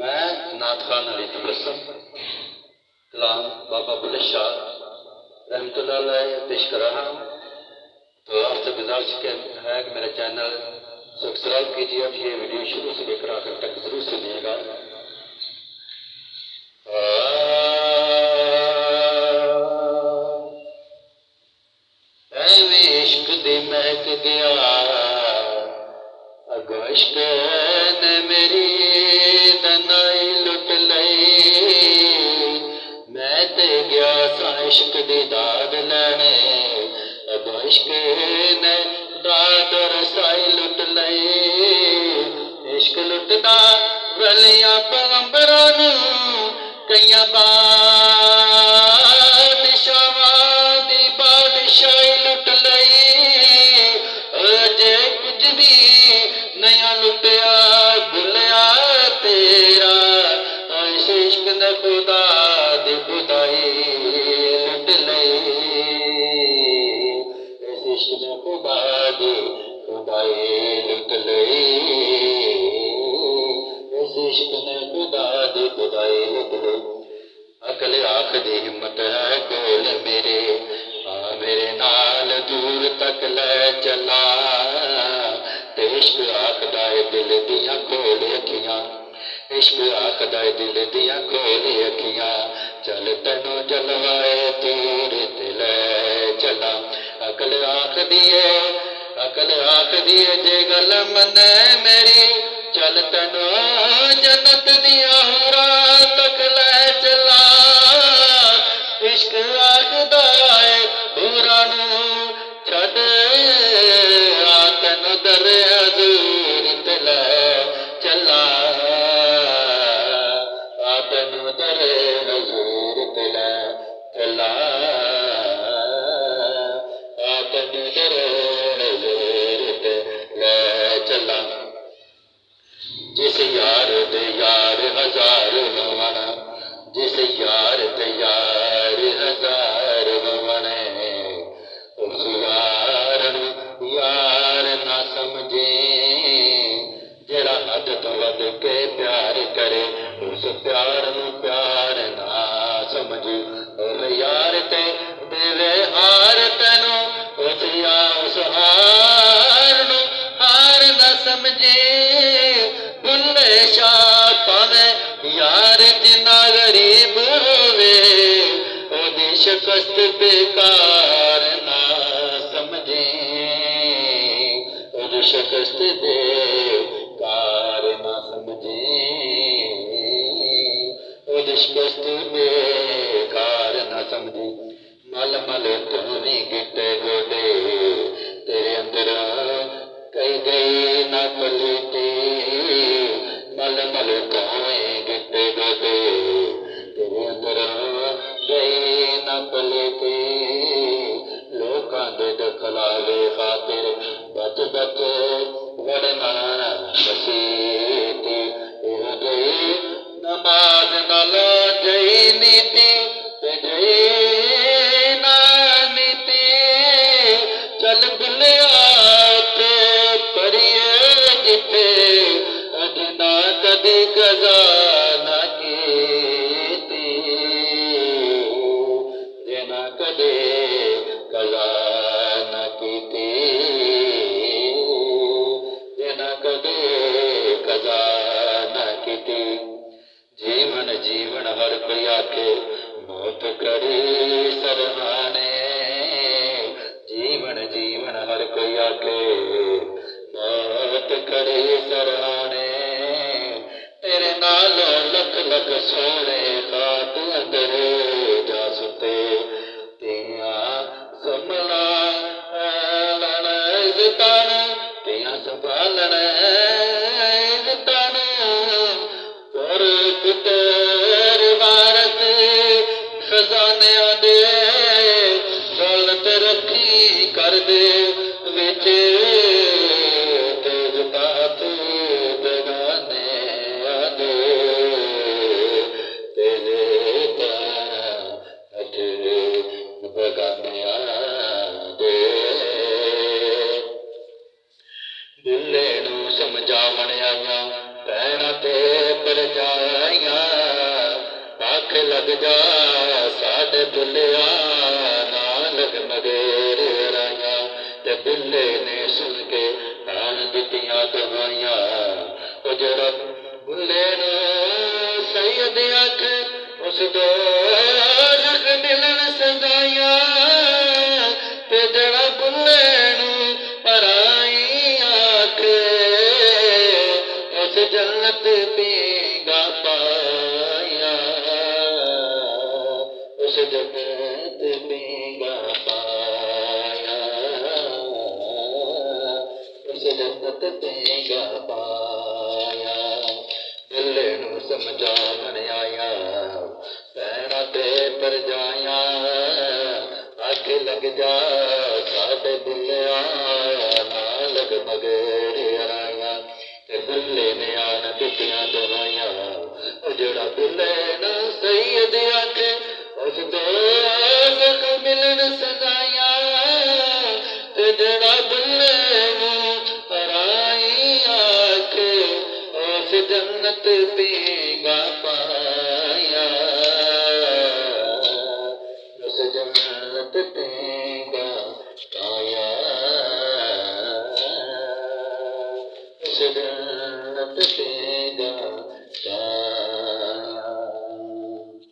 मैं नाथ खान अली तबस्सुम कलाम बाबा बुल्ले शाह रहमतुल्लाह अलैह पेश कर रहा हूँ। तो आपसे गुजारिश है कि मेरा चैनल सब्सक्राइब कीजिए और ये वीडियो शुरू से लेकर आखिर तक जरूर सुनिएगा। इश्क दी महक गया अगो इश्क ने मेरी दनाई लुट लई। मैं ते गया सा इश्क दी दाद लैने अगो इश्क ने दाद रसाई लुट लई। इश्क लुटदा वलियां पैगंबरां नूं कईयां बादशाहां दी बादशाही लुट लई। अजे कुछ भी नया लुटिया भुलिया तेरा इस इश्क ने खुदा दी खुदाई लुट लई। इस इश्क ने खुदा दी खुदाई लुट लई। इस इश्क ने खुदा दी खुदाई लुट लई। अकल आखदी हिम्मत है कोल मेरे मेरे नाल दूर तक ले चला। ते इश्क आखदा है दिल दियां खोल अखियां। इश्क आखदा है दिल दियां खोल अखियां। चल तैनू जलवाए दूर ते ले चला। अकल आखदी है जे गल मने मेरी चल तैनू जन्नत दियां हुरां तक ले चला। इश्क आखदा है हुरां नूं छड्ड आ तैनू दर हजूर ते ले चला। आ तैनू दर हजूर ते ले चला। आ तैनू दर हजूर ते ले चला। जिस यार दे यार हजार होवन जिस यार दे यार हजार होवन उस यार नूं यार ना समझे। जेड़ा हद तो वध के प्यार करे उस प्यार नूं प्यार ना समझे। और यार ते देवे हार तैनू उस हार नूं हार ना समझे। बुल्ले शाह पावे यार जिन्ना गरीब होवे ओदी शिकस्त बेकार ना समझे। ओदी शिकस्त बेकार ना समझे। ओदी शिकस्त बेकार ना समझे। मल मल तुम्हें गिटे गोडे तेरे अंदर कई गई ना पलटी। मल मल तुम्हें गिटे गोडे तेरे अंदर गई ना पलटी। लोकां दे दखलावे खातिर बच बच वड़ना मसीती। गई नमाज नाल जई नीति ते जई ना नीति। चल बुलिया ते पढ़िए जिथे अजना कदी कजा ना कीती। जना कदे कजा ना कीती। जना कदे कजा ना कीती। जीवन जीवन हर कोई आखे मौत करे सरहाने। जीवन जीवन हर कोई आखे मौत करे सरहाने। तेरे नालों लख लख सोने खाक अंदर जा सुते। तियां संभालन इज़्ज़तां तियां संभालन इज़्ज़तां कर पुत्तर वारस खजानियां दे दौलत रखी कर दे विच तेज तात बेगाने आदे तेरे तात बेगाने आदे। बुल्ले नूं समझावन आइयां भैणां ते परजा आखे लग जा साडे बुल्लिया नाल मगेर राया ते बुल्ले ने सुन के आन दित्तियां दवाइयां ओ जड़ा बुल्ले नू सैयद आखे उस दो रख मिलन सजाइयां ते जड़ा बुल्ले नू पराई आखे उस जन्नत पींगा पाया उस जन्नत पींगा पाया उस जन्नत पींगा पाया दिले नू समझावन आया पैना ते पर जाया आखे लग जा साडे बुल्लिया नाल मगेर आया ते बुल्ले ने आन दित्तियां दवाइयां ओ जड़ा बुल्ले नू सैयद आखे उस दो मिलन सजाइयां ते जड़ा बुल्ले नू पराई आखे उस जन्नत पींगा पाया उस जन्नत पींगा पाया उस जन्नत